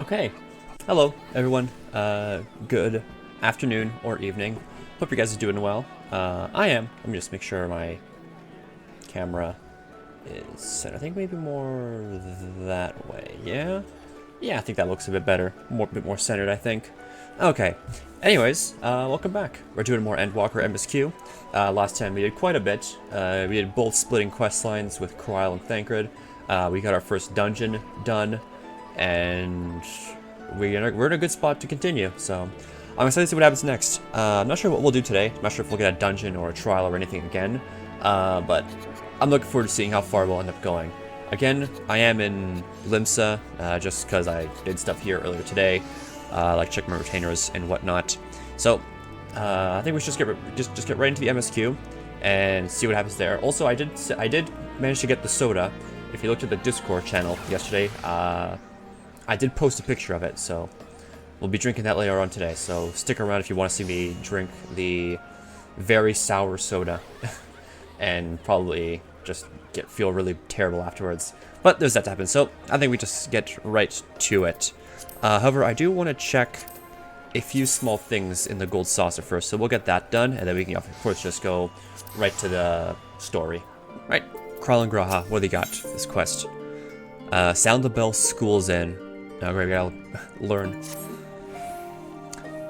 Okay, hello everyone. Good afternoon or evening. Hope you guys are doing well. I am. Let me just make sure my camera is set. I think maybe more that way. Yeah, I think that looks a bit better. A bit more centered, I think. Okay. Anyways, welcome back. We're doing more Endwalker MSQ. Last time we did quite a bit. We did both splitting quest lines with Croyle and Thancred. We got our first dungeon done, and we're in a good spot to continue. So I'm excited to see what happens next. I'm not sure what we'll do today. I'm not sure if we'll get a dungeon or a trial or anything again. But I'm looking forward to seeing how far we'll end up going. Again, I am in Limsa, just because I did stuff here earlier today, like check my retainers and whatnot. So I think we should just get right into the MSQ and see what happens there. Also, I did manage to get the soda. If you looked at the Discord channel yesterday, I did post a picture of it, so we'll be drinking that later on today. So stick around if you want to see me drink the very sour soda, and probably just feel really terrible afterwards. But there's that to happen. So I think we just get right to it. However, I do want to check a few small things in the gold saucer first, so we'll get that done, and then we can, of course, just go right to the story. Right, Croyle and Graha, what do you got? This quest. Sound the bell, school's in. Oh, great, we gotta learn.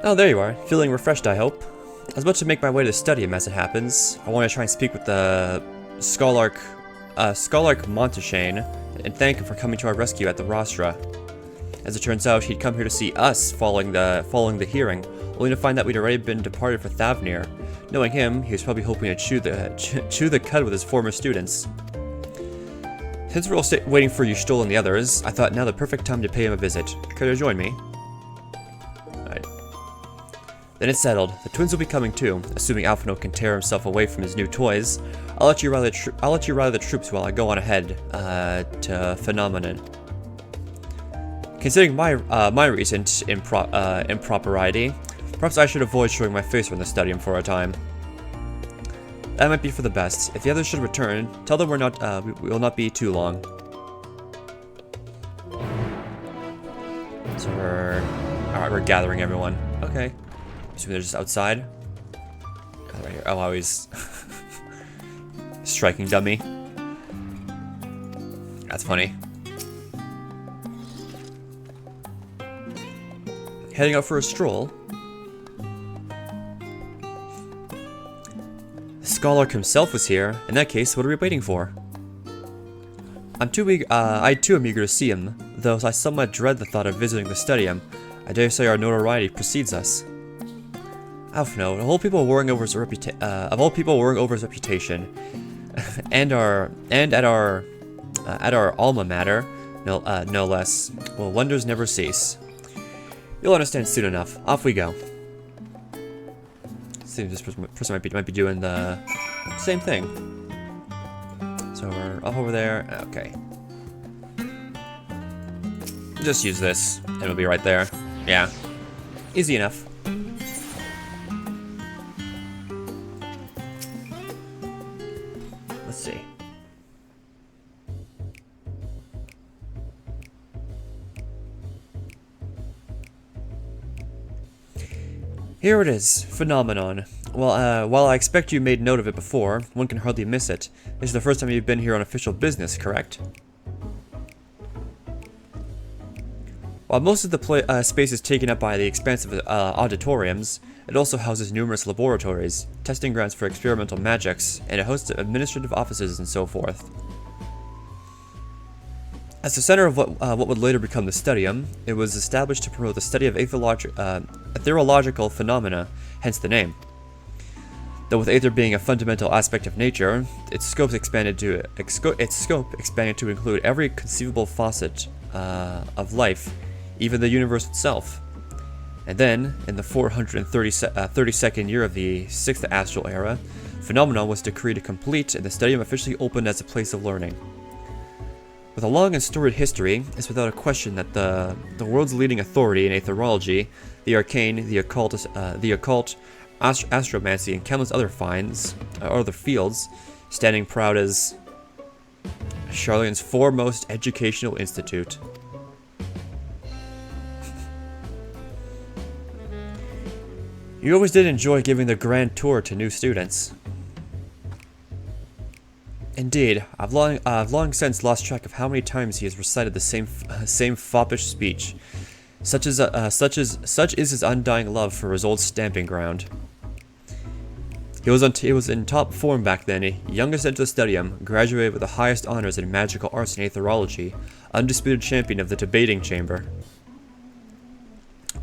Oh, there you are. Feeling refreshed, I hope. I was about to make my way to the studium as it happens. I want to try and speak with the Scholarch Monteshane and thank him for coming to our rescue at the Rostra. As it turns out, he'd come here to see us following the hearing, only to find that we'd already been departed for Thavnir. Knowing him, he was probably hoping to chew the cud with his former students. Since we're all waiting for Yushtul and the others, I thought now the perfect time to pay him a visit. Care to join me? Alright. Then it's settled. The twins will be coming too, assuming Alphino can tear himself away from his new toys. I'll let you rally the troops while I go on ahead to Phenomenon. Considering my recent impropriety, perhaps I should avoid showing my face from the studium for a time. That might be for the best. If the others should return, tell them we will not be too long. So we're gathering everyone. Okay. So they're just outside. Oh, right here. Oh, wow, he's striking dummy. That's funny. Heading out for a stroll. The Scholarch himself was here. In that case, what are we waiting for? I too am eager to see him, though I somewhat dread the thought of visiting the studium. I dare say our notoriety precedes us. Alphino, of all people worrying over his reputation, and at our alma mater, no less. Well, wonders never cease. You'll understand soon enough. Off we go. Seems this person might be doing the same thing. So we're off over there. Okay. Just use this, and it'll be right there. Yeah. Easy enough. Let's see. Here it is, Phenomenon. Well, while I expect you made note of it before, one can hardly miss it. This is the first time you've been here on official business, correct? While most of the space is taken up by the expansive auditoriums, it also houses numerous laboratories, testing grounds for experimental magics, and a host of administrative offices and so forth. As the center of what would later become the studium, it was established to promote the study of ethereological phenomena, hence the name. Though with aether being a fundamental aspect of nature, its scope expanded to include every conceivable facet of life, even the universe itself. And then, in the 432nd year of the 6th Astral Era, Phenomenon was decreed complete and the studium officially opened as a place of learning. With a long and storied history, it's without a question that the world's leading authority in aetherology, the arcane, the occult, astromancy, and countless other other fields, standing proud as Charlene's foremost educational institute. You always did enjoy giving the grand tour to new students. Indeed, I've long since lost track of how many times he has recited the same foppish speech. Such is his undying love for his old stamping ground. He was in top form back then, youngest to enter the studium, graduated with the highest honors in magical arts and aetherology, undisputed champion of the debating chamber.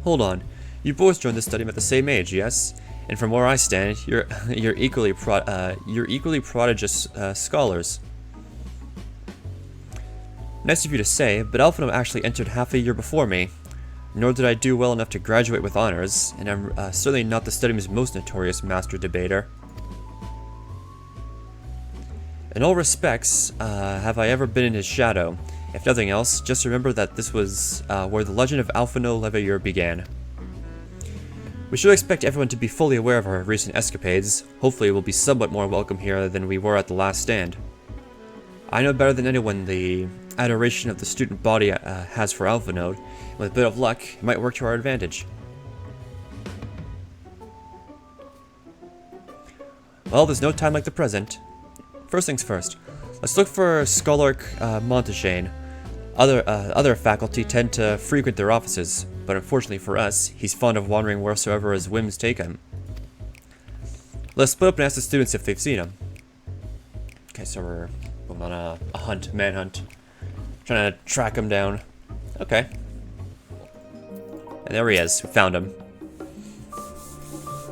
Hold on, you boys joined the studium at the same age, yes? And from where I stand, you're equally prodigious scholars. Nice of you to say, but Alphanum actually entered half a year before me. Nor did I do well enough to graduate with honors, and I'm certainly not the studium's most notorious master debater. In all respects, have I ever been in his shadow. If nothing else, just remember that this was where the legend of Alphino Leveilleur began. We should expect everyone to be fully aware of our recent escapades. Hopefully we'll be somewhat more welcome here than we were at the last stand. I know better than anyone the adoration of the student body has for Alphanode. With a bit of luck, it might work to our advantage. Well, there's no time like the present. First things first, let's look for Scholark Montaigne. Other faculty tend to frequent their offices, but unfortunately for us, he's fond of wandering wheresoever his whims take him. Let's split up and ask the students if they've seen him. Okay, so we're on a manhunt. Trying to track him down. Okay. And there he is. We found him.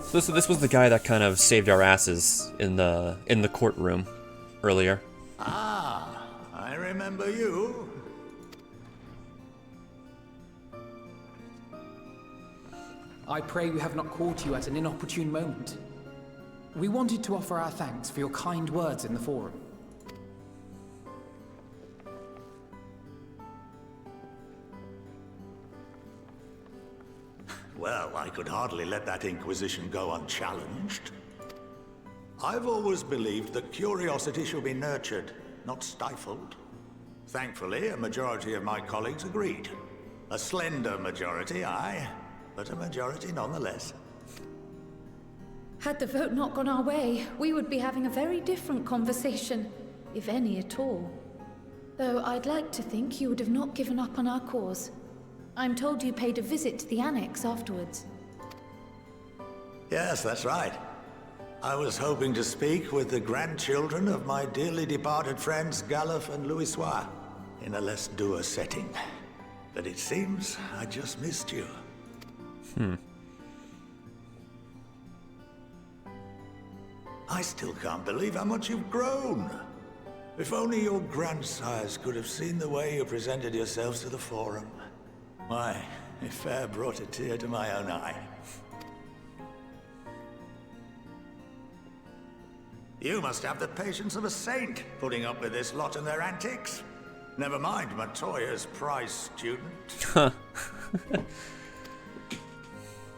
So this was the guy that kind of saved our asses in the courtroom earlier. Ah, I remember you. I pray we have not caught you at an inopportune moment. We wanted to offer our thanks for your kind words in the forum. Well, I could hardly let that inquisition go unchallenged. I've always believed that curiosity should be nurtured, not stifled. Thankfully, a majority of my colleagues agreed. A slender majority, aye, but a majority nonetheless. Had the vote not gone our way, we would be having a very different conversation, if any at all. Though I'd like to think you would have not given up on our cause. I'm told you paid a visit to the annex afterwards. Yes, that's right. I was hoping to speak with the grandchildren of my dearly departed friends Galef and Louisois in a less dour setting. But it seems I just missed you. I still can't believe how much you've grown. If only your grandsires could have seen the way you presented yourselves to the forum. Why, it fair brought a tear to my own eye. You must have the patience of a saint, putting up with this lot and their antics. Never mind Matoya's prize student.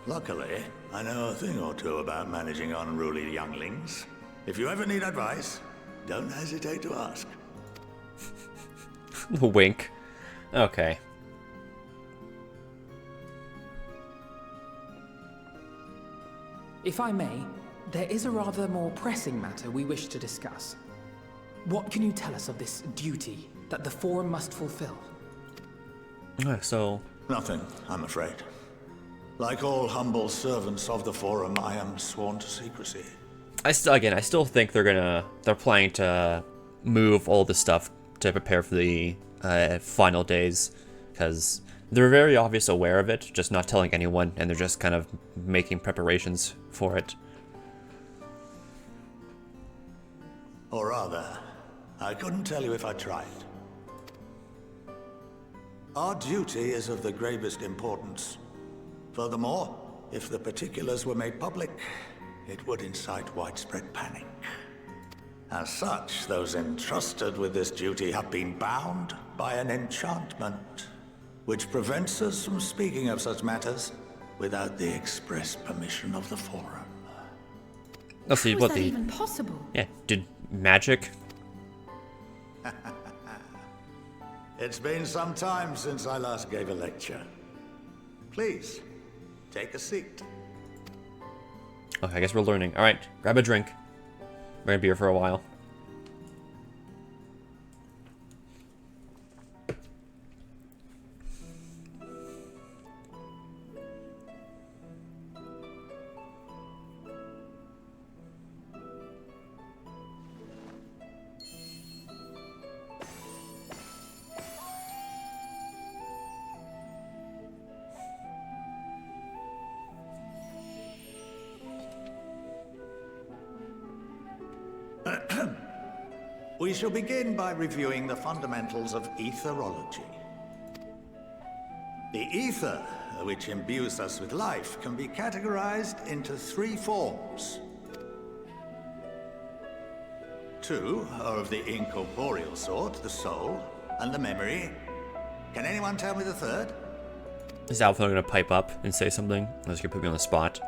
Luckily, I know a thing or two about managing unruly younglings. If you ever need advice, don't hesitate to ask. Wink. Okay. If I may, there is a rather more pressing matter we wish to discuss. What can you tell us of this duty that the Forum must fulfill? So... Nothing, I'm afraid. Like all humble servants of the Forum, I am sworn to secrecy. I still think they're planning to move all the stuff to prepare for the final days, because they're very obviously aware of it, just not telling anyone, and they're just kind of making preparations for it. Or rather, I couldn't tell you if I tried. Our duty is of the gravest importance. Furthermore, if the particulars were made public, it would incite widespread panic. As such, those entrusted with this duty have been bound by an enchantment, which prevents us from speaking of such matters without the express permission of the Forum. Let's see How what is that even possible? Yeah, did magic? It's been some time since I last gave a lecture. Please, take a seat. Okay, I guess we're learning. Alright, grab a drink. We're gonna be here for a while. We shall begin by reviewing the fundamentals of etherology. The ether, which imbues us with life, can be categorized into 3 forms. 2 are of the incorporeal sort, the soul, and the memory. Can anyone tell me the third? Is Alpha gonna pipe up and say something? That's gonna put me on the spot.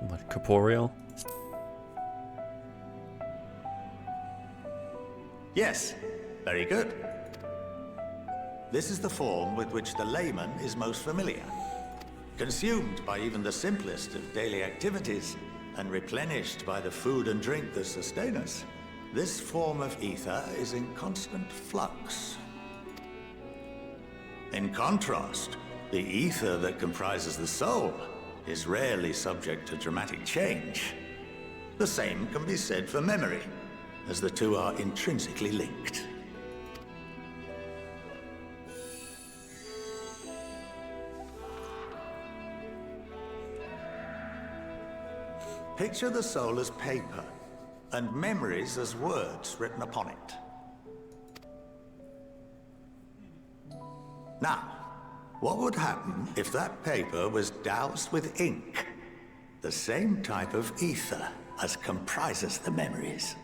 What, corporeal? Yes, very good. This is the form with which the layman is most familiar. Consumed by even the simplest of daily activities, and replenished by the food and drink that sustain us, this form of ether is in constant flux. In contrast, the ether that comprises the soul is rarely subject to dramatic change. The same can be said for memory, as the two are intrinsically linked. Picture the soul as paper, and memories as words written upon it. Now, what would happen if that paper was doused with ink? The same type of ether as comprises the memories.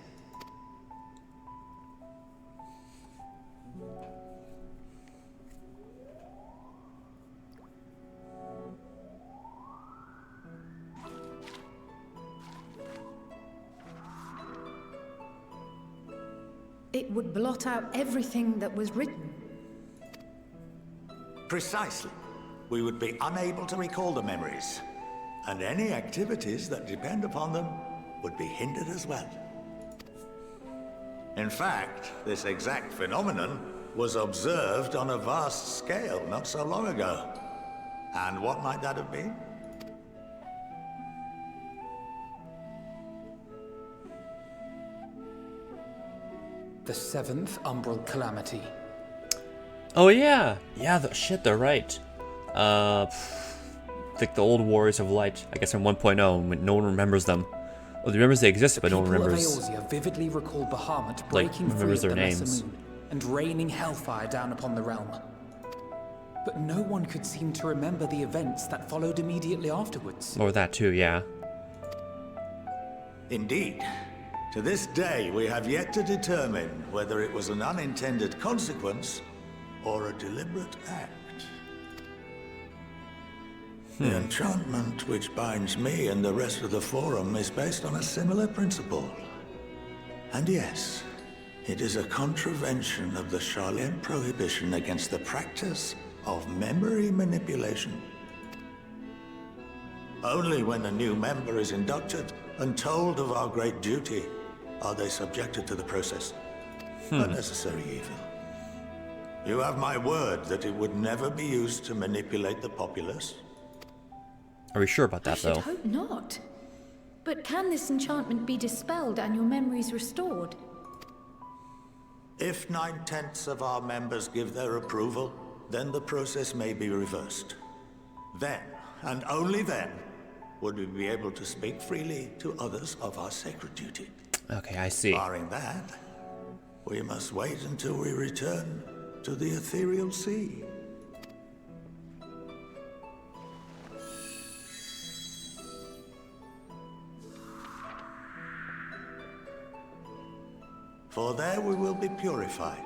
It would blot out everything that was written. Precisely. We would be unable to recall the memories, and any activities that depend upon them would be hindered as well. In fact, this exact phenomenon was observed on a vast scale not so long ago. And what might that have been? The 7th Umbral Calamity. Oh yeah! Yeah, shit, they're right. Like the old Warriors of Light. I guess in 1.0, when no one remembers them. Well, they remembers they exist, but no one remembers. The people of Eorzea vividly recall Bahamut breaking free of the Lesser Moon and raining hellfire down upon the realm. But no one could seem to remember the events that followed immediately afterwards. Or that too, yeah. Indeed. To this day, we have yet to determine whether it was an unintended consequence or a deliberate act. The enchantment which binds me and the rest of the Forum is based on a similar principle. And yes, it is a contravention of the Sharlayan prohibition against the practice of memory manipulation. Only when a new member is inducted and told of our great duty are they subjected to the process. A necessary evil. You have my word that it would never be used to manipulate the populace. Are we sure about that, I should though? hope not. But can this enchantment be dispelled and your memories restored? If 9/10 of our members give their approval, then the process may be reversed. Then, and only then, would we be able to speak freely to others of our sacred duty. Okay, I see. Barring that, we must wait until we return to the ethereal sea. For there we will be purified,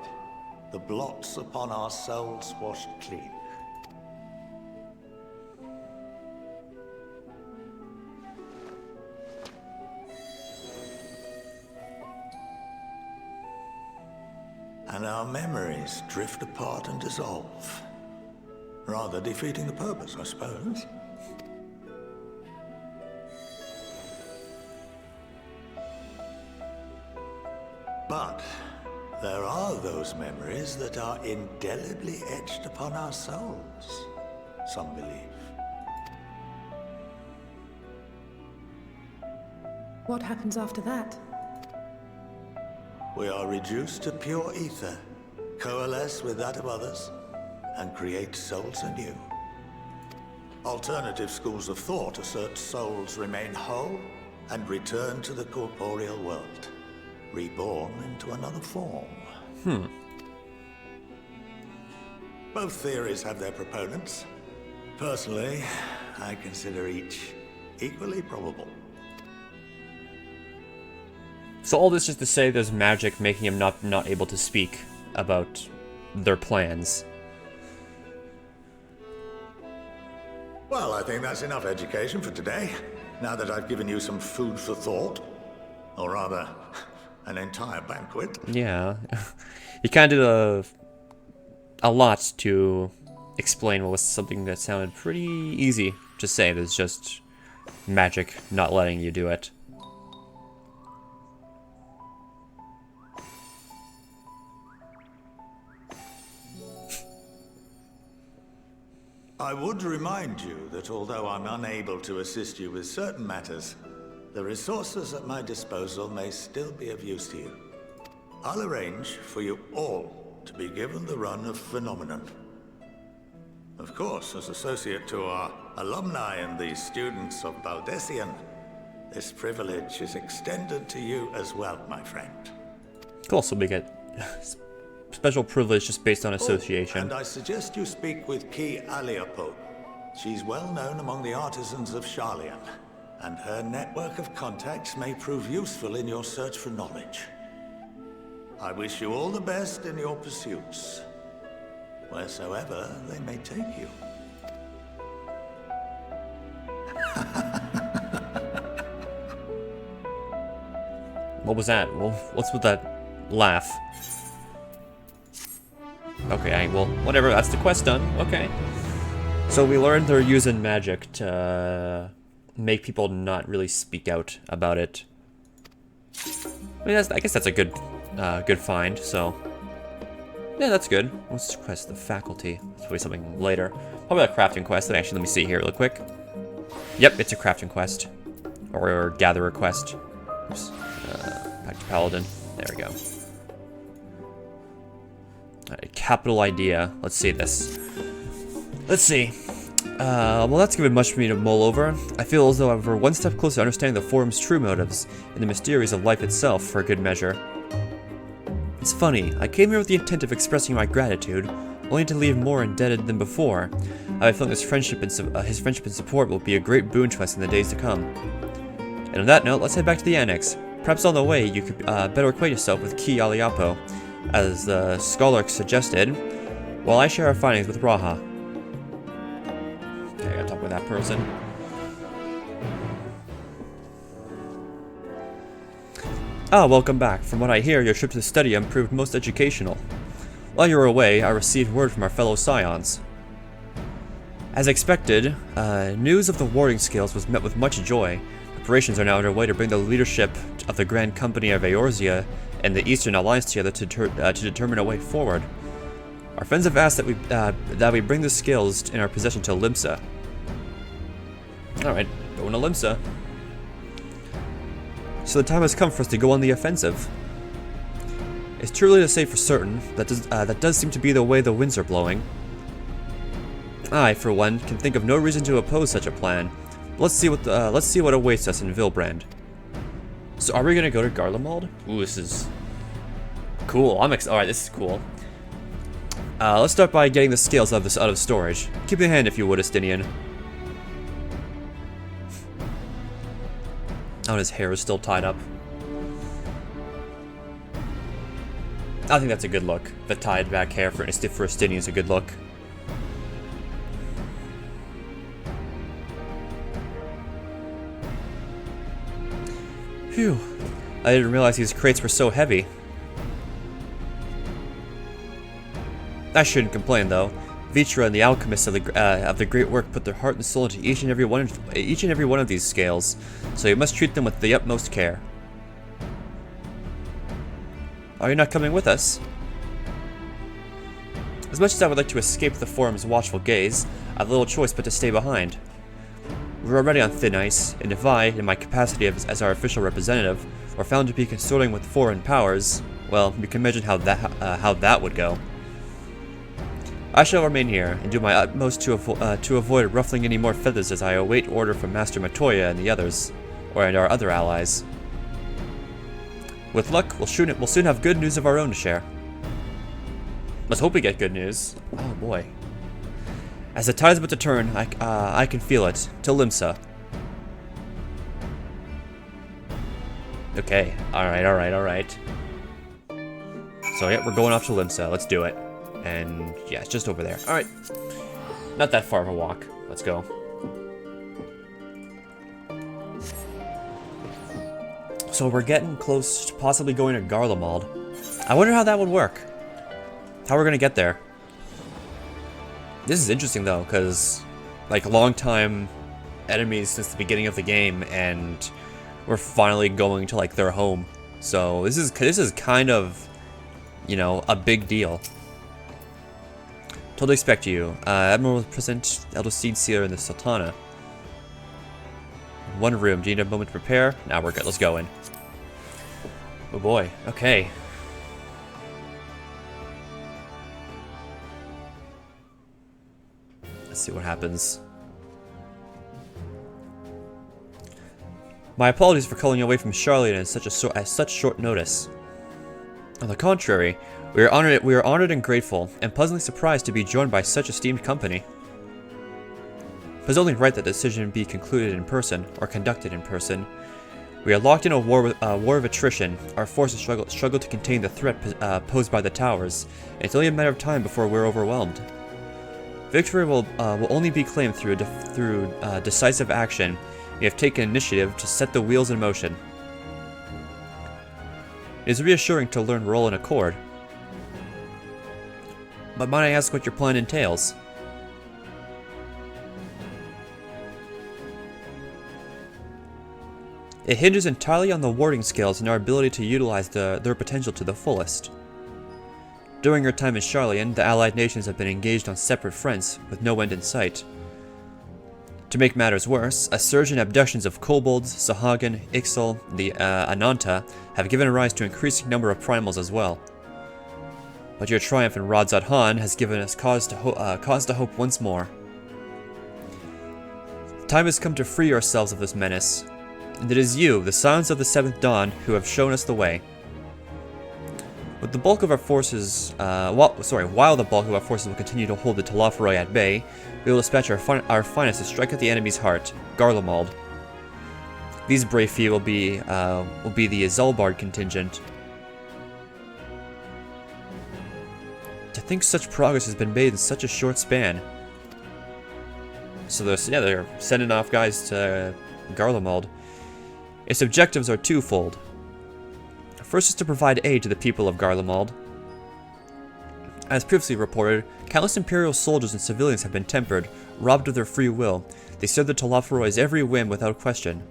the blots upon our souls washed clean. And our memories drift apart and dissolve. Rather defeating the purpose, I suppose. But there are those memories that are indelibly etched upon our souls, some believe. What happens after that? We are reduced to pure ether, coalesce with that of others, and create souls anew. Alternative schools of thought assert souls remain whole and return to the corporeal world, reborn into another form. Both theories have their proponents. Personally, I consider each equally probable. So all this is to say there's magic making him not able to speak about their plans. Well, I think that's enough education for today, now that I've given you some food for thought. Or rather, an entire banquet. Yeah. He kind of did a lot to explain what was something that sounded pretty easy to say. There's just magic not letting you do it. I would remind you that although I'm unable to assist you with certain matters, the resources at my disposal may still be of use to you. I'll arrange for you all to be given the run of Phenomenon. Of course, as associate to our alumni and the students of Baldessian, this privilege is extended to you as well, my friend. Cool, so we get special privilege just based on association. And I suggest you speak with Ki Aliapo. She's well known among the artisans of Sharlayan, and her network of contacts may prove useful in your search for knowledge. I wish you all the best in your pursuits, wheresoever they may take you. What was that? Well, what's with that laugh? Okay, well, whatever, that's the quest done. Okay. So we learned they're using magic to make people not really speak out about it. I mean, I guess that's a good find, so... Yeah, that's good. What's this quest? The faculty. That's probably something later. Probably a crafting quest. Actually, let me see here real quick. Yep, it's a crafting quest. Or gatherer quest. Oops. Back to Paladin. There we go. Alright, capital idea. Let's see this. Let's see. Well, that's given much for me to mull over. I feel as though we're one step closer to understanding the Forum's true motives and the mysteries of life itself for a good measure. It's funny, I came here with the intent of expressing my gratitude, only to leave more indebted than before. I feel his friendship and support will be a great boon to us in the days to come. And on that note, let's head back to the annex. Perhaps on the way, you could better acquaint yourself with Ki Aliapo, as the scholar suggested, while I share our findings with Raha. Okay, I gotta talk with that person. Ah, welcome back. From what I hear, your trip to the Studium proved most educational. While you were away, I received word from our fellow scions. As expected, news of the warding skills was met with much joy. Preparations are now underway to bring the leadership of the Grand Company of Eorzea and the Eastern Alliance together to determine a way forward. Our friends have asked that we bring the skills in our possession to Limsa. Alright, going to Limsa. So the time has come for us to go on the offensive. It's too early to say for certain. That does seem to be the way the winds are blowing. I, for one, can think of no reason to oppose such a plan. Let's see what awaits us in Vilbrand. So are we gonna go to Garlemald? Ooh, this is cool. Alright, this is cool. Let's start by getting the scales out of storage. Keep your hand if you would, Estinian. Oh, his hair is still tied up. I think that's a good look. The tied back hair for Estinian is a good look. Phew. I didn't realize these crates were so heavy. I shouldn't complain, though. Vitra and the alchemists of the great work put their heart and soul into each and every one of these scales, so you must treat them with the utmost care. Are you not coming with us? As much as I would like to escape the Forum's watchful gaze, I have little choice but to stay behind. We're already on thin ice, and if I, in my capacity as our official representative, were found to be consorting with foreign powers, well, you can imagine how that would go. I shall remain here, and do my utmost to avoid ruffling any more feathers as I await order from Master Matoya and the others, and our other allies. With luck, we'll soon have good news of our own to share. Let's hope we get good news. Oh boy. As the tide is about to turn, I can feel it. To Limsa. Okay. Alright. So yeah, we're going off to Limsa. Let's do it. And yeah, it's just over there. Alright. Not that far of a walk. Let's go. So we're getting close to possibly going to Garlemald. I wonder how that would work. How we're gonna get there. This is interesting though, because like long-time enemies since the beginning of the game, and we're finally going to like their home. So this is kind of, you know, a big deal. Totally expect you. Admiral present Elder Seed Sealer in the Sultana. One room. Do you need a moment to prepare? Now we're good. Let's go in. Oh boy. Okay. Let's see what happens. My apologies for calling you away from Charlotte at such short notice. On the contrary, we are honored and grateful, and pleasantly surprised to be joined by such esteemed company. It was only right that the decision be concluded in person, or conducted in person. We are locked in a war of attrition. Our forces struggle to contain the threat posed by the towers, and it's only a matter of time before we're overwhelmed. Victory will only be claimed through decisive action. We have taken initiative to set the wheels in motion. It is reassuring to learn roll in accord. But might I ask what your plan entails? It hinges entirely on the warding skills and our ability to utilize their potential to the fullest. During your time in Charlian, the Allied nations have been engaged on separate fronts, with no end in sight. To make matters worse, a surge in abductions of kobolds, Sahagin, Ixal, the Ananta have given rise to an increasing number of primals as well. But your triumph in Radzat Han has given us cause to hope once more. The time has come to free ourselves of this menace, and it is you, the Scions of the Seventh Dawn, who have shown us the way. With the bulk of our forces, while the bulk of our forces will continue to hold the Talafroi at bay, we will dispatch our finest to strike at the enemy's heart, Garlemald. These brave few will be the Izalbard contingent. To think such progress has been made in such a short span. So they're sending off guys to Garlemald. Its objectives are twofold. First is to provide aid to the people of Garlemald. As previously reported, countless Imperial soldiers and civilians have been tempered, robbed of their free will. They serve the Talafroi's every whim without question.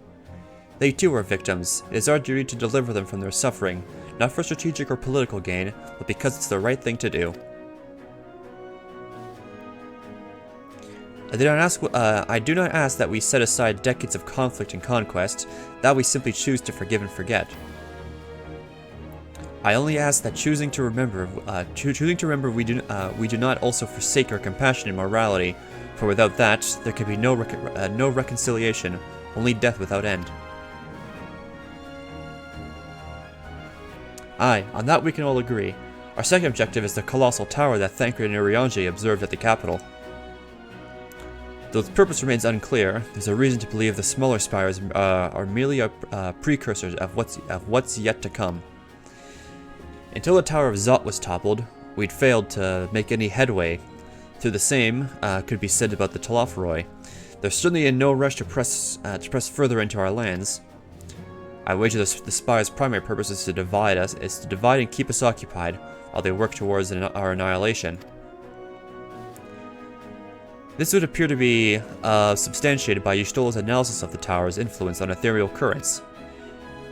They too are victims. It is our duty to deliver them from their suffering, not for strategic or political gain, but because it's the right thing to do. I do not ask that we set aside decades of conflict and conquest, that we simply choose to forgive and forget. I only ask that choosing to remember, we do not also forsake our compassion and morality, for without that, there can be no reconciliation, only death without end. Aye, on that we can all agree. Our second objective is the colossal tower that Thancred and Urianger observed at the capital. Though its purpose remains unclear, there's a reason to believe the smaller spires are merely precursors of what's yet to come. Until the Tower of Zot was toppled, we'd failed to make any headway. Through the same could be said about the Talafroi. They're certainly in no rush to press further into our lands. I wager the spire's primary purpose is to divide and keep us occupied, while they work towards our annihilation. This would appear to be substantiated by Y'shtola's analysis of the tower's influence on ethereal currents.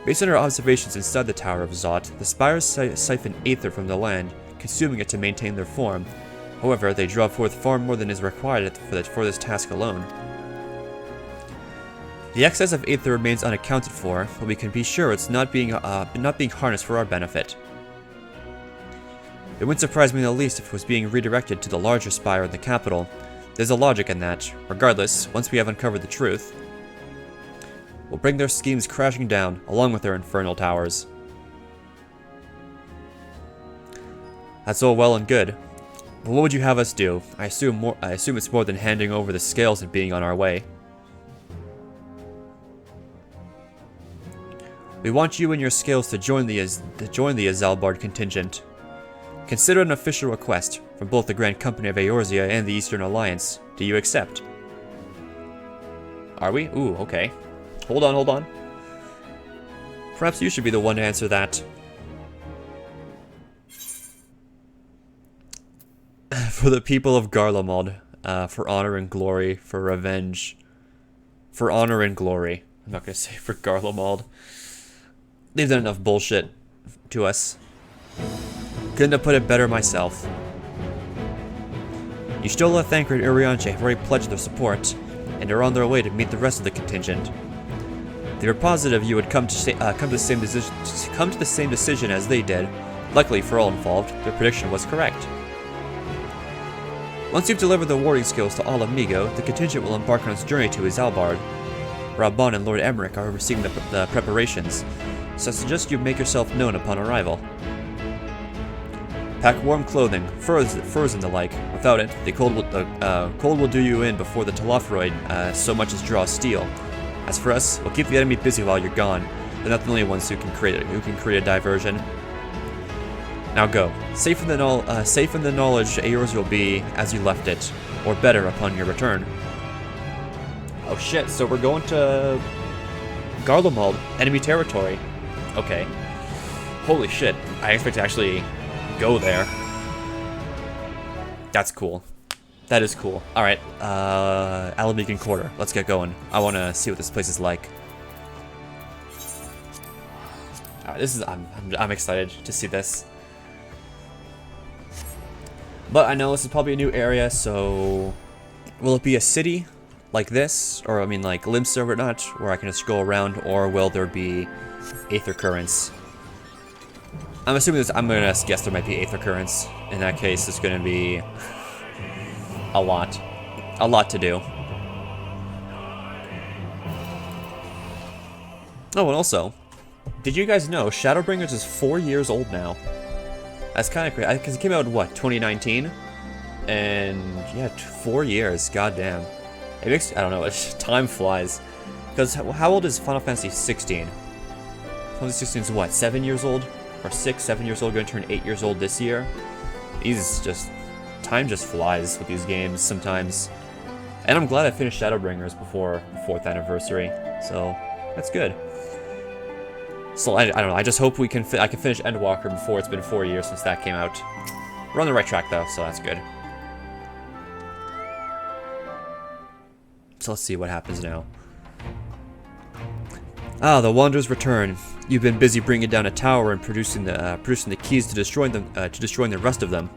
Based on our observations inside the Tower of Zot, the spires siphon aether from the land, consuming it to maintain their form. However, they draw forth far more than is required for this task alone. The excess of aether remains unaccounted for, but we can be sure it's not being harnessed for our benefit. It wouldn't surprise me in the least if it was being redirected to the larger spire in the capital. There's a logic in that. Regardless, once we have uncovered the truth, we'll bring their schemes crashing down, along with their infernal towers. That's all well and good. But what would you have us do? I assume it's more than handing over the scales and being on our way. We want you and your scales to join the Azalbard contingent. Consider an official request from both the Grand Company of Eorzea and the Eastern Alliance. Do you accept? Are we? Ooh, okay. Hold on. Perhaps you should be the one to answer that. For the people of Garlemald, for honor and glory, for revenge. For honor and glory. I'm not gonna say for Garlemald. They've done enough bullshit to us. Couldn't have put it better myself. Y'shtola, Thancred, and Urianche have already pledged their support, and are on their way to meet the rest of the contingent. They were positive you would come to the same decision as they did. Luckily for all involved, their prediction was correct. Once you've delivered the warding skills to Al Amigo, the contingent will embark on its journey to Azalbard. Rabban and Lord Emmerich are overseeing the preparations, so I suggest you make yourself known upon arrival. Pack warm clothing, furs and the like. Without it, the cold will do you in before the Talafroid so much as draw steel. As for us, we'll keep the enemy busy while you're gone. They're not the only ones who can create a diversion. Now go. Safe in the knowledge Eorzea will be as you left it, or better upon your return. Oh shit! So we're going to Garlemald, enemy territory. Okay. Holy shit! I expect to actually go there. That's cool. That is cool. Alright, Alamigan Quarter. Let's get going. I want to see what this place is like. Alright, I'm excited to see this. But I know this is probably a new area, so... Will it be a city like this? Or, I mean, like Limsa or not, where I can just go around? Or will there be aether currents? I'm assuming I'm gonna guess there might be aether currents. In that case, it's gonna be a lot to do. Oh, and also, did you guys know Shadowbringers is 4 years old now? That's kind of crazy, because it came out in, what, 2019? And, yeah, 4 years, goddamn. It makes, I don't know, time flies. Because how old is Final Fantasy 16? Final Fantasy 16 is what, 7 years old? Or 7 years old, going to turn 8 years old this year? Time just flies with these games sometimes. And I'm glad I finished Shadowbringers before the 4th anniversary, so that's good. So I don't know, I just hope I can finish Endwalker before it's been 4 years since that came out. We're on the right track though, so that's good. So let's see what happens now. Ah, the Wanderers return. You've been busy bringing down a tower and producing the keys to destroying the rest of them.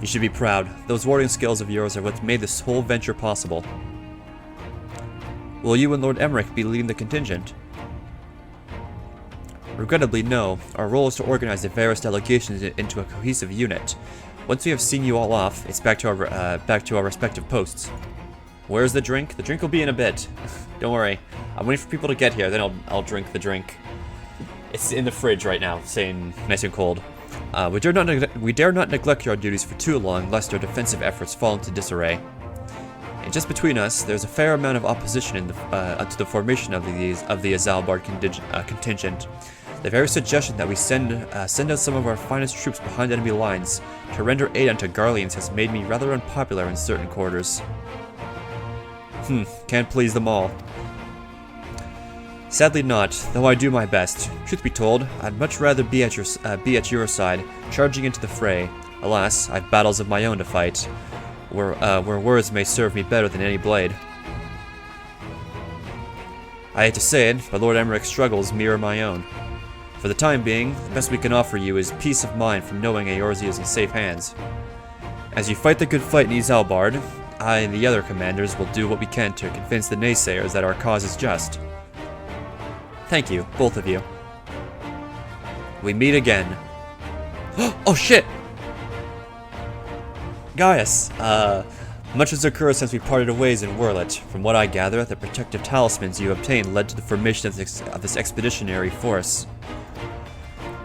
You should be proud. Those warding skills of yours are what made this whole venture possible. Will you and Lord Emmerich be leading the contingent? Regrettably, no. Our role is to organize the various delegations into a cohesive unit. Once we have seen you all off, it's back to our respective posts. Where's the drink? The drink will be in a bit. Don't worry. I'm waiting for people to get here, then I'll drink the drink. It's in the fridge right now, staying nice and cold. We dare not neglect our duties for too long, lest our defensive efforts fall into disarray. And just between us, there's a fair amount of opposition to the formation of the Azalbard contingent. The very suggestion that we send out some of our finest troops behind enemy lines to render aid unto Garleans has made me rather unpopular in certain quarters. Can't please them all. Sadly not, though I do my best. Truth be told, I'd much rather be at your side, charging into the fray. Alas, I've battles of my own to fight. where words may serve me better than any blade. I hate to say it, but Lord Emmerich's struggles mirror my own. For the time being, the best we can offer you is peace of mind from knowing Eorzea is in safe hands. As you fight the good fight in Isambard, I and the other commanders will do what we can to convince the naysayers that our cause is just. Thank you, both of you. We meet again. Oh shit! Gaius, much has occurred since we parted ways in Wurlet. From what I gather, the protective talismans you obtained led to the formation of this expeditionary force.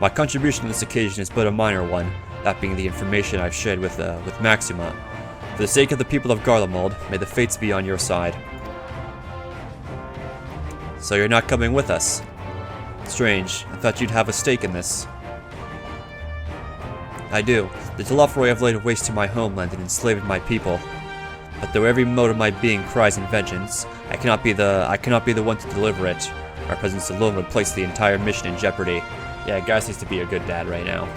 My contribution on this occasion is but a minor one, that being the information I've shared with Maxima. For the sake of the people of Garlemald, may the fates be on your side. So you're not coming with us? Strange, I thought you'd have a stake in this. I do. The Telafroi have laid waste to my homeland and enslaved my people. But though every mote of my being cries in vengeance, I cannot be the one to deliver it. Our presence alone would place the entire mission in jeopardy. Yeah, Gaius needs to be a good dad right now.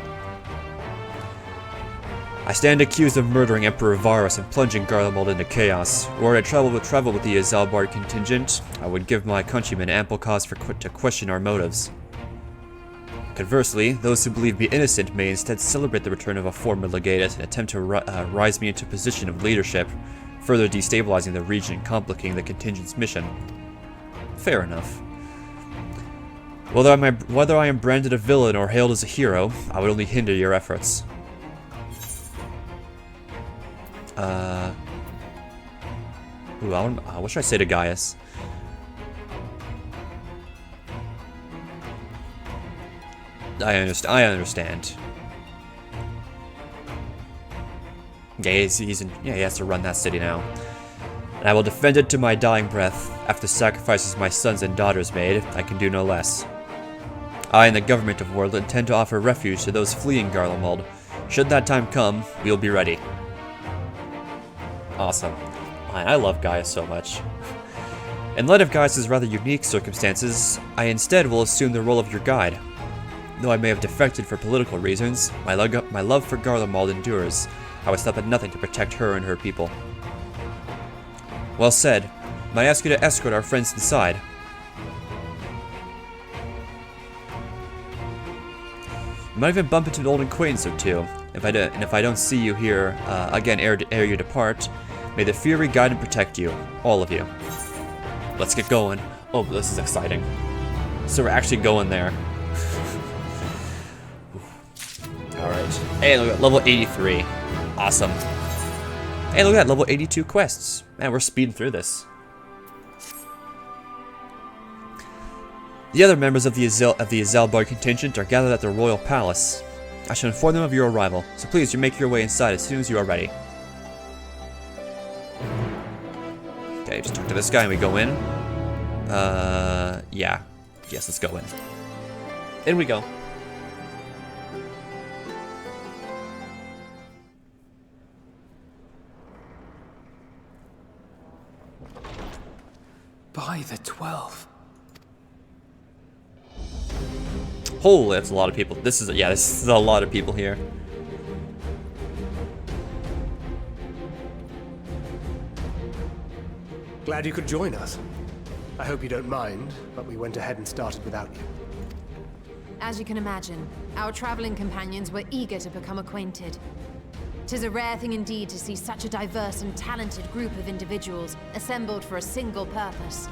I stand accused of murdering Emperor Varus and plunging Garlemald into chaos. Were I to travel with the Isambard contingent, I would give my countrymen ample cause to question our motives. Conversely, those who believe me innocent may instead celebrate the return of a former legate and attempt to rise me into a position of leadership, further destabilizing the region and complicating the contingent's mission. Fair enough. Whether I am branded a villain or hailed as a hero, I would only hinder your efforts. What should I say to Gaius? I understand. Yeah, he has to run that city now. And I will defend it to my dying breath. After the sacrifices my sons and daughters made, I can do no less. I and the government of Wurlet intend to offer refuge to those fleeing Garlemald. Should that time come, we will be ready. Awesome. I love Gaius so much. In light of Gaius' rather unique circumstances, I instead will assume the role of your guide. Though I may have defected for political reasons, my love for Garlemald endures. I would stop at nothing to protect her and her people. Well said. May I ask you to escort our friends inside? You might even bump into an old acquaintance or two. If I don't see you here again ere you depart, may the Fury guide and protect you, all of you. Let's get going. Oh, this is exciting. So we're actually going there. Alright. Hey, look at level 83. Awesome. Hey, look at that, level 82 quests. Man, we're speeding through this. The other members of the Isambard contingent are gathered at the royal palace. I shall inform them of your arrival, so please you make your way inside as soon as you are ready. Okay, just talk to this guy and we go in. Yeah. Yes, let's go in. In we go. By the 12. Holy, that's a lot of people. This is a lot of people here. Glad you could join us. I hope you don't mind, but we went ahead and started without you. As you can imagine, our traveling companions were eager to become acquainted. 'Tis a rare thing indeed to see such a diverse and talented group of individuals assembled for a single purpose.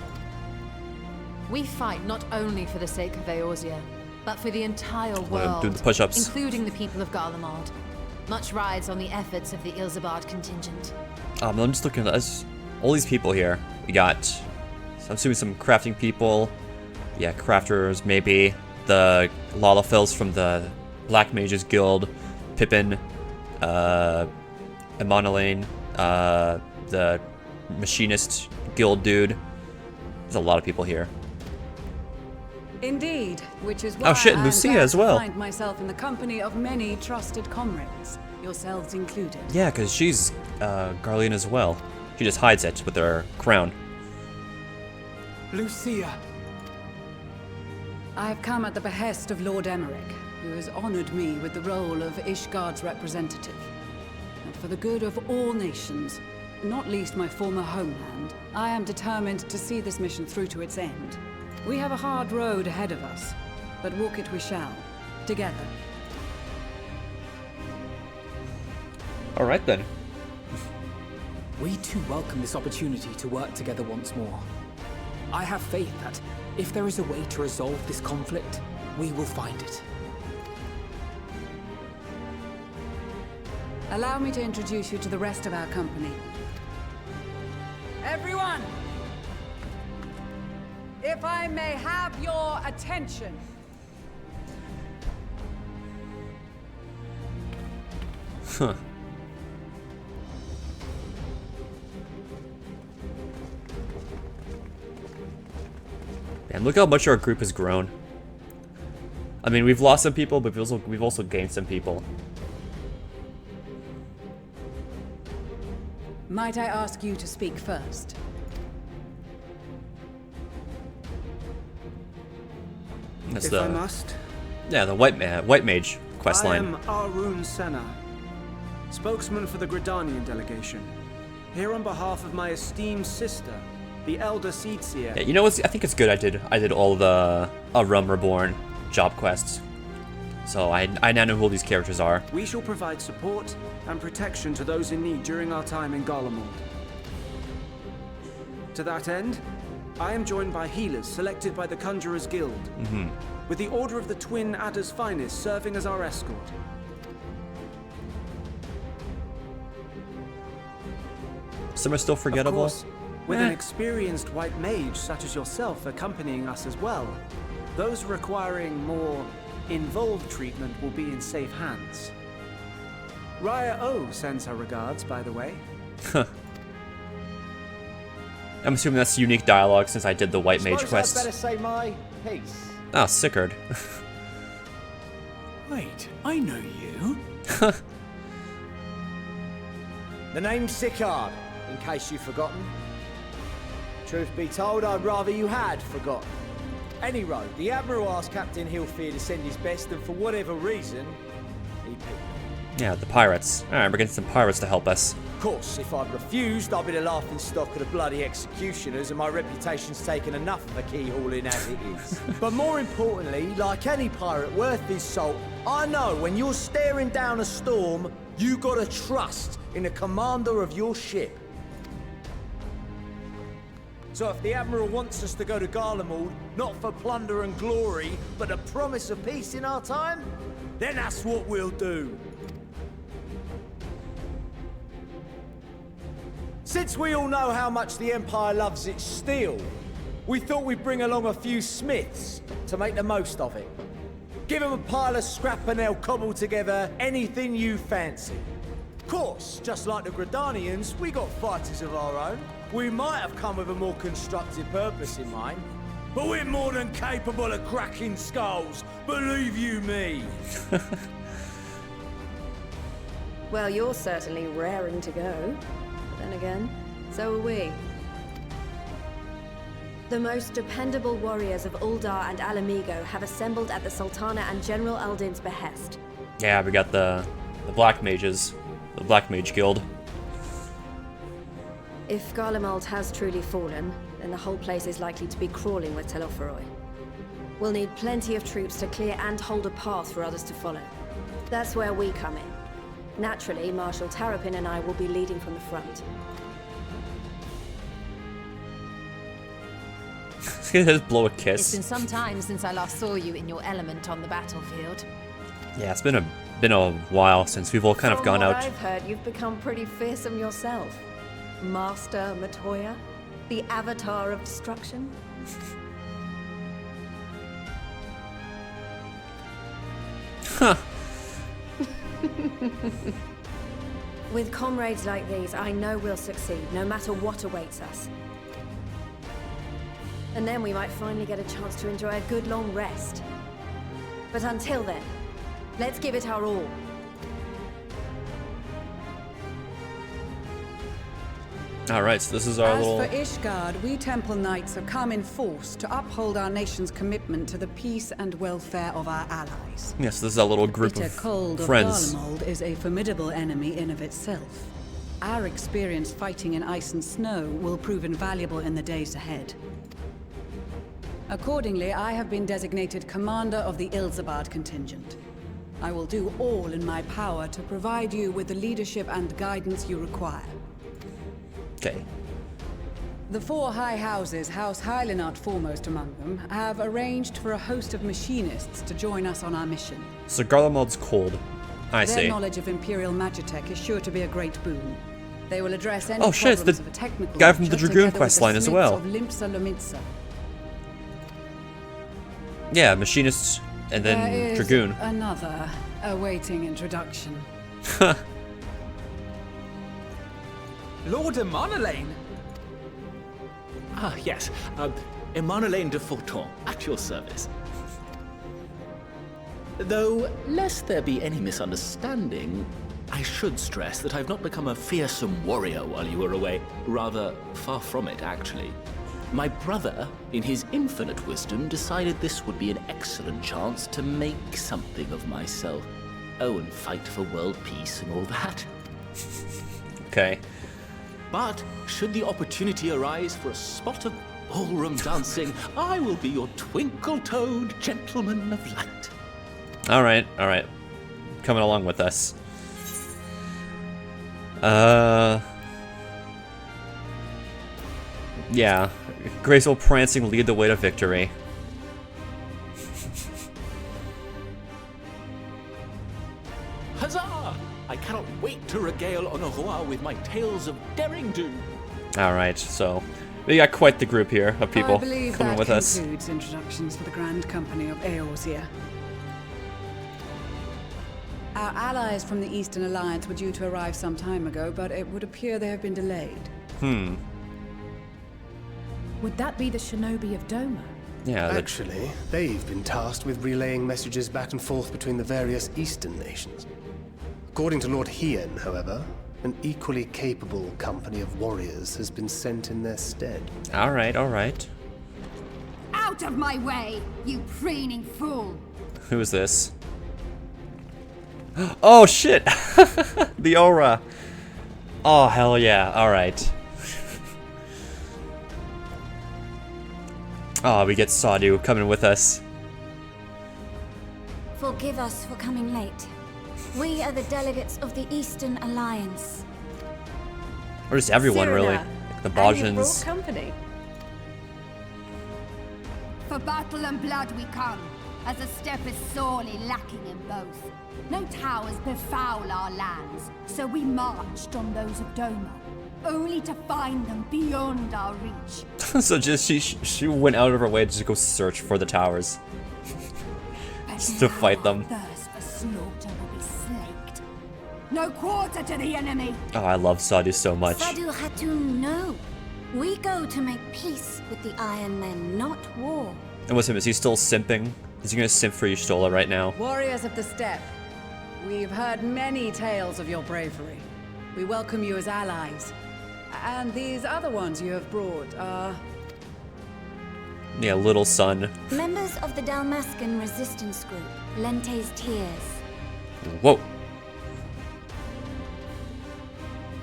We fight not only for the sake of Eorzea, but for the entire world, do the push-ups. including the people of Garlemald. Much rides on the efforts of the Isambard contingent. I'm just looking at this. All these people here. We got, I'm assuming some crafting people. Yeah, crafters, maybe. The Lalafels from the Black Mages Guild. Pippin. Emonelane. The Machinist Guild dude. There's a lot of people here. Indeed, which is why and Lucia as well. I find myself in the company of many trusted comrades, yourselves included. Yeah, because she's Garlean as well. She just hides it with her crown. Lucia. I have come at the behest of Lord Emmerich, who has honored me with the role of Ishgard's representative. and for the good of all nations, not least my former homeland, I am determined to see this mission through to its end. We have a hard road ahead of us, but walk it we shall, together. All right then. We too welcome this opportunity to work together once more. I have faith that if there is a way to resolve this conflict, we will find it. Allow me to introduce you to the rest of our company. Everyone! If I may have your attention. Huh. Man, look how much our group has grown. I mean, we've lost some people, but we've also gained some people. Might I ask you to speak first? That's If the I must. yeah, the white mage quest I line. am Arun Senna, spokesman for the Gridanian delegation, here on behalf of my esteemed sister, the Elder Seedseer. Yeah, you know what? I think it's good. I did all the Rum Reborn job quests, so I now know who all these characters are. We shall provide support and protection to those in need during our time in Garlemald. To that end, I am joined by healers selected by the Conjurers Guild, with the Order of the Twin Adder's Finest serving as our escort. Some are still forgettable. Of course, with an experienced white mage such as yourself accompanying us as well, those requiring more involved treatment will be in safe hands. Raya O sends her regards, by the way. I'm assuming that's unique dialogue since I did the white mage quest. I'd better say my piece. Ah, Sickard. Wait, I know you. The name's Sickard, in case you've forgotten. Truth be told, I'd rather you had forgotten. Any road, the Admiral asked Captain Hillfear to send his best, and for whatever reason, he picked me. Yeah, the pirates. Alright, we're getting some pirates to help us. Of course, if I'd refused, I'd be the laughing stock of the bloody executioners, and my reputation's taken enough of a keyhauling as it is. But more importantly, like any pirate worth his salt, I know when you're staring down a storm, you gotta trust in the commander of your ship. So if the Admiral wants us to go to Garlemald, not for plunder and glory, but the promise of peace in our time, then that's what we'll do. Since we all know how much the Empire loves its steel, we thought we'd bring along a few smiths to make the most of it. Give them a pile of scrap and they'll cobble together anything you fancy. Of course, just like the Gridanians, we got fighters of our own. We might have come with a more constructive purpose in mind, but we're more than capable of cracking skulls, believe you me. Well, you're certainly raring to go. Then again, so are we. The most dependable warriors of Uldar and Alamigo have assembled at the Sultana and General Aldin's behest. Yeah, we got the Black Mages. The Black Mage Guild. If Garlemald has truly fallen, then the whole place is likely to be crawling with Telophoroi. We'll need plenty of troops to clear and hold a path for others to follow. That's where we come in. Naturally, Marshal Tarapin and I will be leading from the front. Just blow a It's kiss. been some time since I last saw you in your element on the battlefield. Yeah, it's been a while since we've all kind of gone From what out. I've heard, you've become pretty fearsome yourself. Master Matoya, the Avatar of Destruction. Huh. With comrades like these, I know we'll succeed, no matter what awaits us. And then we might finally get a chance to enjoy a good long rest. But until then, let's give it our all. Alright, so this is our As little... for Ishgard, we Temple Knights have come in force to uphold our nation's commitment to the peace and welfare of our allies. Yes, this is a little group Bitter of cold friends. of Garlemald is a formidable enemy in of itself. Our experience fighting in ice and snow will prove invaluable in the days ahead. Accordingly, I have been designated commander of the Ilzabard contingent. I will do all in my power to provide you with the leadership and guidance you require. Okay. The four high houses, House Hylinart foremost among them, have arranged for a host of machinists to join us on our mission. So Garlemald's cold. I Their see. knowledge of Imperial Magitech is sure to be a great boon. They will address any Oh shit, it's problems the of a technical guy from the nature Dragoon together with quest the line as smiths well. of Limpsa Lomitsa. Yeah, machinists and then There is Dragoon. another awaiting introduction. Lord Emanolain! Ah, yes. Emanolain de Forton, at your service. Though, lest there be any misunderstanding, I should stress that I've not become a fearsome warrior while you were away. Rather, far from it, actually. My brother, in his infinite wisdom, decided this would be an excellent chance to make something of myself. Oh, and fight for world peace and all that. Okay. But, should the opportunity arise for a spot of ballroom dancing, I will be your twinkle-toed gentleman of light. Alright, alright. Coming along with us. Yeah. Graceful prancing lead the way to victory. Huzzah! I cannot wait to regale Honorar with my tales of daring do. Alright, so we got quite the group here of people I believe coming that with us. concludes introductions for the Grand Company of Eorzea. Our allies from the Eastern Alliance were due to arrive some time ago, but it would appear they have been delayed. Would that be the shinobi of Doma? Yeah, Actually, they've been tasked with relaying messages back and forth between the various Eastern nations. According to Lord Hien, however, an equally capable company of warriors has been sent in their stead. alright, alright. Out of my way, you preening fool! Who is this? Oh shit! The aura. Oh hell yeah, alright. Oh, we get Sadu coming with us. Forgive us for coming late. We are the delegates of the Eastern Alliance. Or just everyone, really. Like the Bajans. company. For battle and blood we come, as a step is sorely lacking in both. No towers befoul our lands, so we marched on those of Doma, only to find them beyond our reach. So just she went out of her way to just go search for the towers. Just to fight them. Thirst for slaughter will be slaked. No quarter to the enemy! Oh, I love Sadu so much. Sadu Hatun, no. We go to make peace with the Iron Men, not war. And what's him? Is he still simping? Is he gonna simp for Y'shtola right now? Warriors of the Steppe, we've heard many tales of your bravery. We welcome you as allies. And these other ones you have brought are... Yeah, little son. Members of the Dalmascan resistance group, Lente's Tears. Whoa.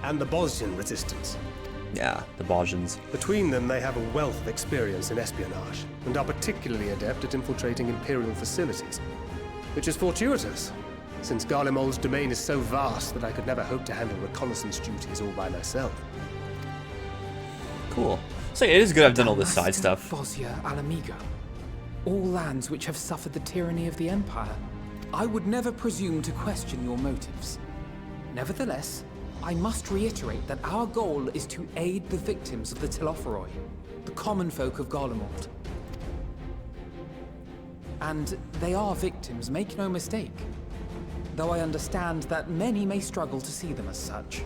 And the Bosnian resistance. Yeah, the Bajans. Between them, they have a wealth of experience in espionage, and are particularly adept at infiltrating Imperial facilities. Which is fortuitous, since Garlemald's domain is so vast that I could never hope to handle reconnaissance duties all by myself. Cool. So it is good I've done all this side stuff. Bosnia, Alamigo. All lands which have suffered the tyranny of the Empire. I would never presume to question your motives. Nevertheless, I must reiterate that our goal is to aid the victims of the Telophoroi, the common folk of Garlemald. And they are victims, make no mistake. Though I understand that many may struggle to see them as such.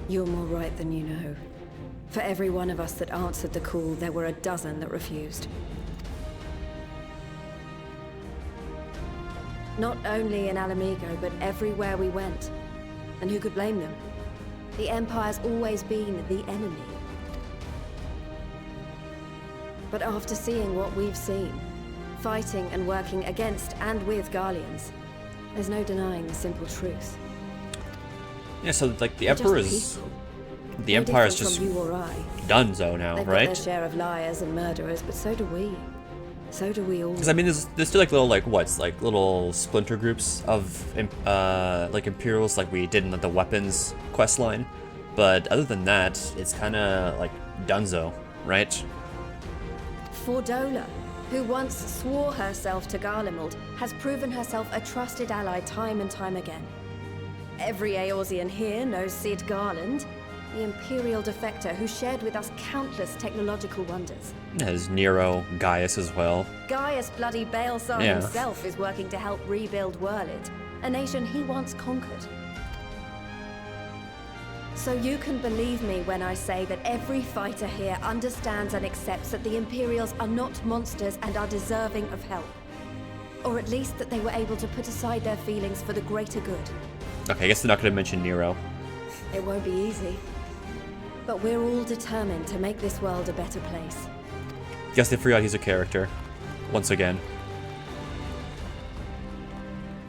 You're more right than you know. For every one of us that answered the call, there were a dozen that refused. Not only in Alamigo, but everywhere we went. And who could blame them? The Empire's always been the enemy. But after seeing what we've seen, fighting and working against and with Garleans, there's no denying the simple truth. Yeah, so like the They're just Emperor is... people. The No Empire's different just from you or I. donezo now, They've got right? their share of liars and murderers, but so do we. So do we all. Because I mean, there's still like little like what's like little splinter groups of like Imperials like we did in the weapons quest line, but other than that, it's kind of like donezo, right? Fordola, who once swore herself to Garlemald, has proven herself a trusted ally time and time again. Every Eorzean here knows Cid Garland, the Imperial defector who shared with us countless technological wonders. There's Nero, Gaius as well. Gaius bloody Baelsar Yeah. himself is working to help rebuild Wurlid, a nation he once conquered. So you can believe me when I say that every fighter here understands and accepts that the Imperials are not monsters and are deserving of help. Or at least that they were able to put aside their feelings for the greater good. Okay, I guess they're not going to mention Nero. It won't be easy. But we're all determined to make this world a better place. Guess they forgot he's a character. Once again.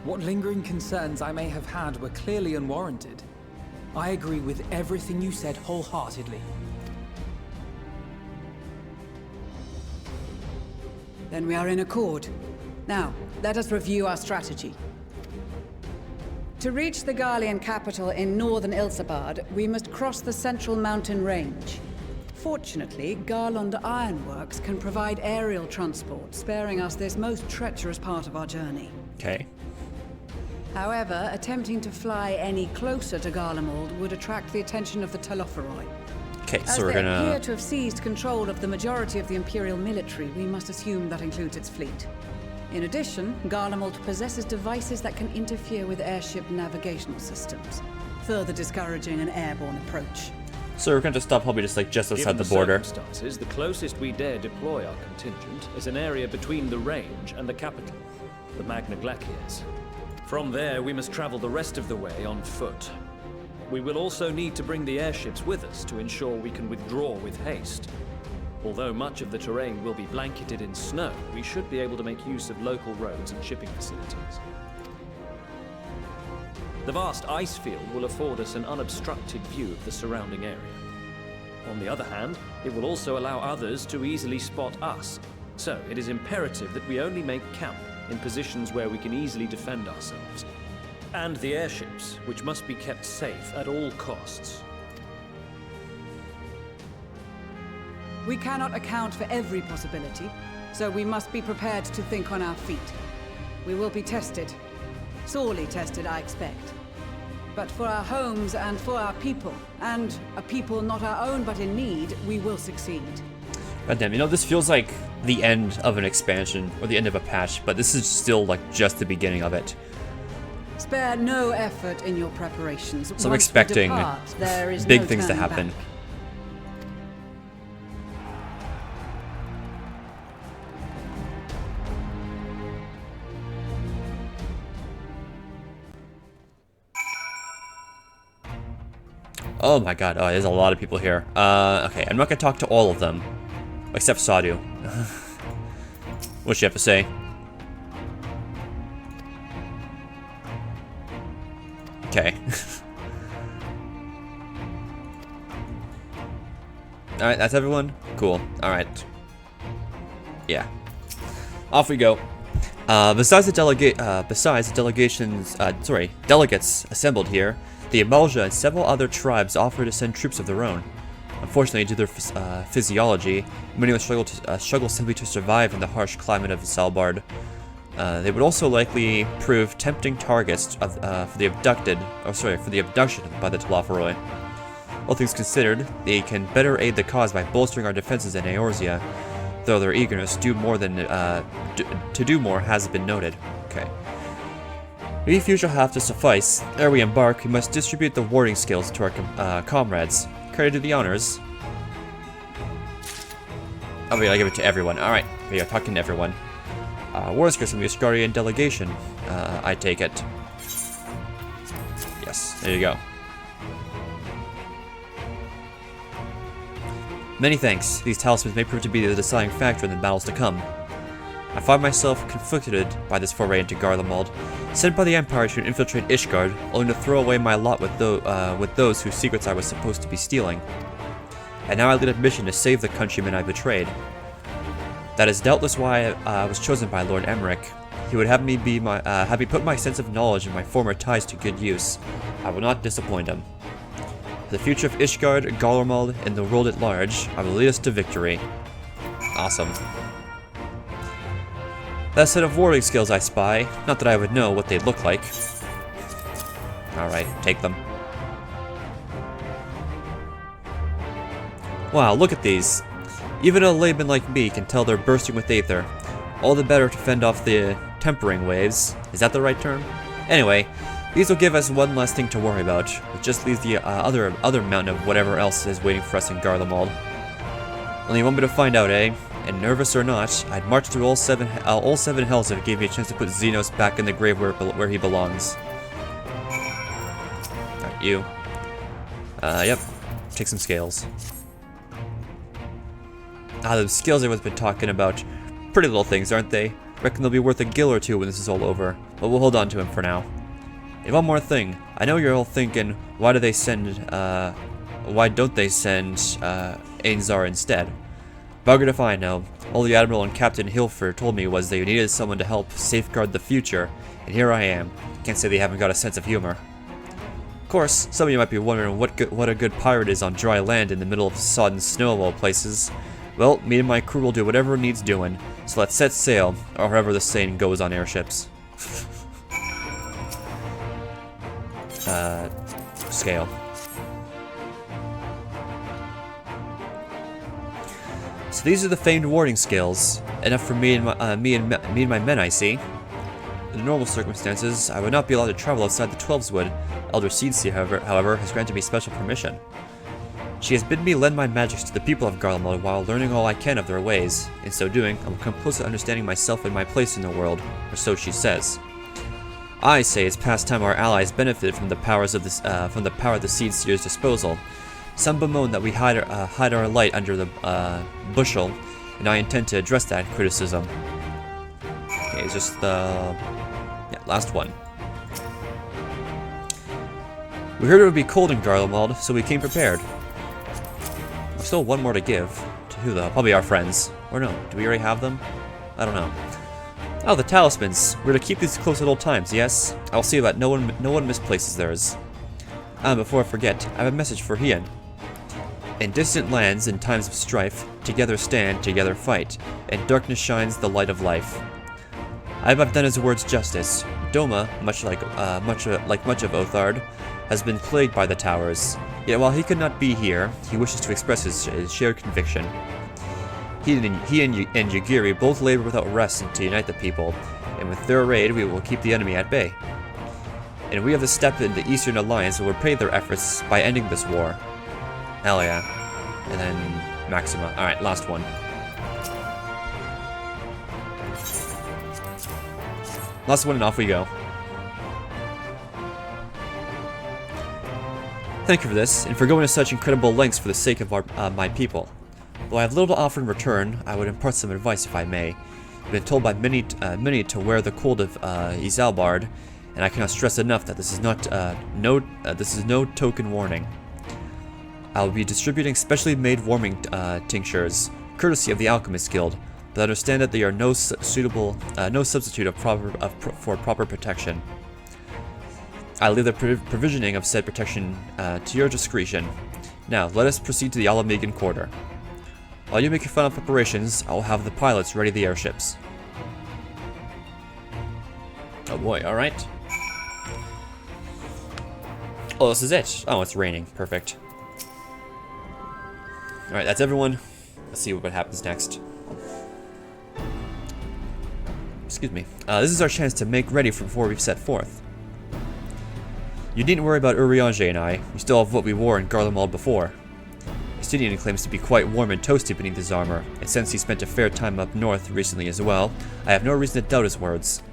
What lingering concerns I may have had were clearly unwarranted. I agree with everything you said wholeheartedly. Then we are in accord. Now, let us review our strategy. To reach the Garlean capital in northern Ilsabard, we must cross the central mountain range. Fortunately, Garland Ironworks can provide aerial transport, sparing us this most treacherous part of our journey. Okay. However, attempting to fly any closer to Garlemald would attract the attention of the Telophoroi. Okay, As so we're they gonna... appear to have seized control of the majority of the Imperial military, we must assume that includes its fleet. In addition, Garlemald possesses devices that can interfere with airship navigational systems, further discouraging an airborne approach. So we're going to stop probably just outside Given the border. Circumstances, the closest we dare deploy our contingent is an area between the range and the capital, the Magna Glaciers. From there, we must travel the rest of the way on foot. We will also need to bring the airships with us to ensure we can withdraw with haste. Although much of the terrain will be blanketed in snow, we should be able to make use of local roads and shipping facilities. The vast ice field will afford us an unobstructed view of the surrounding area. On the other hand, it will also allow others to easily spot us, so it is imperative that we only make camp in positions where we can easily defend ourselves. And the airships, which must be kept safe at all costs. We cannot account for every possibility, so we must be prepared to think on our feet. We will be tested. Sorely tested, I expect. But for our homes and for our people, and a people not our own but in need, we will succeed. God damn, you know, this feels like the end of an expansion, or the end of a patch, but this is still like just the beginning of it. Spare no effort in your preparations. So I'm Once we expecting depart, there is big no things to turning happen. back. Oh my god, oh, there's a lot of people here. Okay, I'm not gonna talk to all of them. Except Sadu. What's she have to say? Okay. Alright, that's everyone? Cool. Alright. Yeah. Off we go. Besides the delegates assembled here, the Amalja and several other tribes offer to send troops of their own. Unfortunately, due to their physiology, many will struggle simply to survive in the harsh climate of Svalbard. They would also likely prove tempting targets for the abduction by the Telophoroi. All things considered, they can better aid the cause by bolstering our defenses in Eorzea, though their eagerness to do more has been noted. Okay. We few shall have to suffice. Ere we embark, we must distribute the warding skills to our comrades. Credit to the honors. Oh wait, I'll give it to everyone. Alright, we are talking to everyone. Warding skills from the Asgardian delegation. I take it. Yes, there you go. Many thanks. These talismans may prove to be the deciding factor in the battles to come. I find myself conflicted by this foray into Garlemald, sent by the Empire to infiltrate Ishgard, only to throw away my lot with those whose secrets I was supposed to be stealing. And now I lead a mission to save the countrymen I betrayed. That is doubtless why I was chosen by Lord Emmerich. He would have me put my sense of knowledge and my former ties to good use. I will not disappoint him. For the future of Ishgard, Garlemald, and the world at large, I will lead us to victory. Awesome. That set of warring skills I spy, not that I would know what they'd look like. Alright, take them. Wow, look at these. Even a layman like me can tell they're bursting with aether. All the better to fend off the tempering waves. Is that the right term? Anyway, these will give us one less thing to worry about, which just leaves the other mountain of whatever else is waiting for us in Garlemald. Only you want me to find out, eh? And nervous or not, I'd march through all seven hells if it gave me a chance to put Xenos back in the grave where he belongs. Alright, you. Yep. Take some scales. Ah, those scales everyone's been talking about. Pretty little things, aren't they? Reckon they'll be worth a gil or two when this is all over, but we'll hold on to him for now. And one more thing. I know you're all thinking, why don't they send Ainzar instead? Buggered if I know. All the Admiral and Captain Hilfer told me was they needed someone to help safeguard the future, and here I am. Can't say they haven't got a sense of humor. Of course, some of you might be wondering what a good pirate is on dry land in the middle of sodden snow of all places. Well, me and my crew will do whatever needs doing, so let's set sail, or however the saying goes on airships. Scale. So these are the famed warding scales. Enough for me and my men, I see. In normal circumstances, I would not be allowed to travel outside the Twelveswood. Elder Seedseer, however, has granted me special permission. She has bidden me lend my magics to the people of Garlemald while learning all I can of their ways. In so doing, I will come close to understanding myself and my place in the world, or so she says. I say it's past time our allies benefited from the power of the Seedseer's disposal. Some bemoan that we hide our light under the bushel, and I intend to address that criticism. Okay, it's just the last one. We heard it would be cold in Garlemald, so we came prepared. There's still one more to give. To who though? Probably our friends. Or no, do we already have them? I don't know. Oh, the talismans. We're to keep these close at all times, yes? I'll see that no one misplaces theirs. Before I forget, I have a message for Hien. In distant lands, in times of strife, together stand, together fight. In darkness shines the light of life. I have done his words justice. Doma, much like much of Othard, has been plagued by the towers. Yet while he could not be here, he wishes to express his shared conviction. He and Yugiri both labor without rest to unite the people, and with their aid we will keep the enemy at bay. And we have the step in the Eastern Alliance and will repay their efforts by ending this war. Hell yeah. And then Maxima. Alright, last one. Last one and off we go. Thank you for this, and for going to such incredible lengths for the sake of my people. Though I have little to offer in return, I would impart some advice if I may. I've been told by many to wear the cold of Izalbard, and I cannot stress enough that this is no token warning. I will be distributing specially made warming tinctures, courtesy of the Alchemist Guild, but understand that they are no substitute for proper protection. I leave the provisioning of said protection to your discretion. Now, let us proceed to the Alamegan Quarter. While you make your final preparations, I will have the pilots ready the airships. Oh boy, alright. Oh, this is it. Oh, it's raining. Perfect. Alright, that's everyone. Let's see what happens next. Excuse me. This is our chance to make ready for before we set forth. You needn't worry about Urianger and I. We still have what we wore in Garlemald before. Justinian claims to be quite warm and toasty beneath his armor, and since he spent a fair time up north recently as well, I have no reason to doubt his words.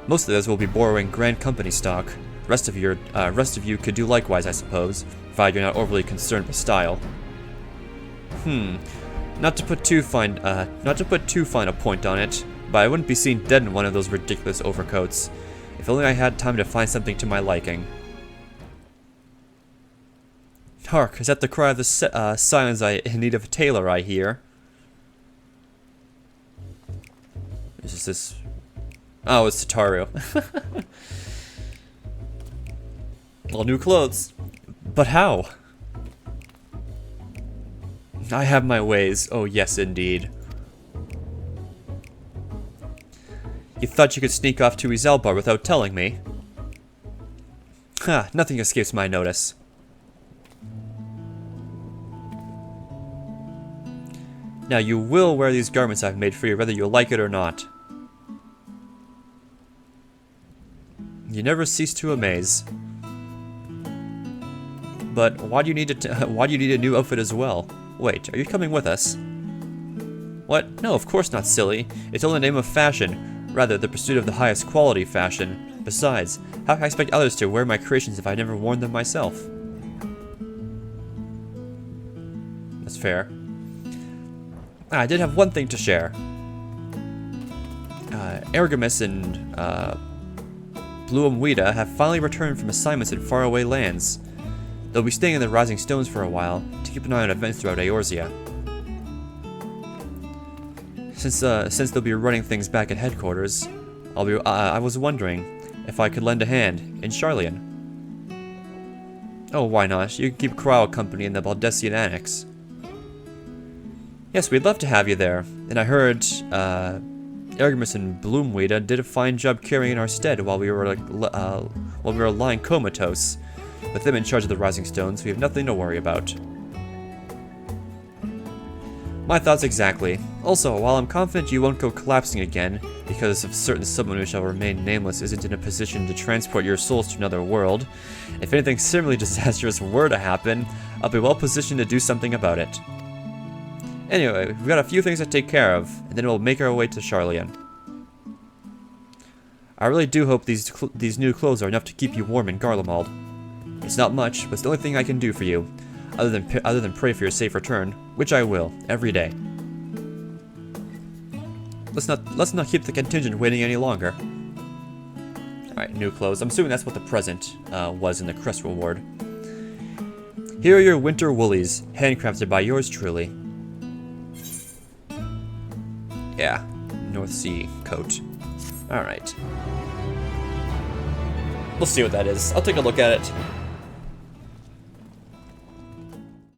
Most of those will be borrowing Grand Company stock. Rest of you could do likewise, I suppose, provided you're not overly concerned with style. Not to put too fine a point on it, but I wouldn't be seen dead in one of those ridiculous overcoats. If only I had time to find something to my liking. Hark, is that the cry of the silence in need of a tailor, I hear? Is this... Oh, it's Tataru. All new clothes. But how? I have my ways. Oh, yes, indeed. You thought you could sneak off to Izalbar without telling me? Ha, nothing escapes my notice. Now you will wear these garments I've made for you, whether you like it or not. You never cease to amaze. But why do you need a new outfit as well? Wait, are you coming with us? What? No, of course not, silly. It's only the name of fashion. Rather, the pursuit of the highest quality fashion. Besides, how can I expect others to wear my creations if I never worn them myself? That's fair. I did have one thing to share. Ergamus and Bluumwida have finally returned from assignments in faraway lands. They'll be staying in the Rising Stones for a while to keep an eye on events throughout Eorzea. Since they'll be running things back at headquarters, I was wondering if I could lend a hand in Sharlayan. Oh, why not? You can keep Krau company in the Baldessian Annex. Yes, we'd love to have you there. And I heard Ergamus and Bluumwida did a fine job carrying our stead while we were lying comatose. With them in charge of the Rising Stones, we have nothing to worry about. My thoughts exactly. Also, while I'm confident you won't go collapsing again, because of certain someone who shall remain nameless isn't in a position to transport your souls to another world, if anything similarly disastrous were to happen, I'll be well positioned to do something about it. Anyway, we've got a few things to take care of, and then we'll make our way to Sharlayan. I really do hope these new clothes are enough to keep you warm in Garlemald. It's not much, but it's the only thing I can do for you, other than pray for your safe return, which I will, every day. Let's not keep the contingent waiting any longer. Alright, new clothes. I'm assuming that's what the present was in the crest reward. Here are your winter woolies, handcrafted by yours truly. Yeah, North Sea coat. Alright. We'll see what that is. I'll take a look at it.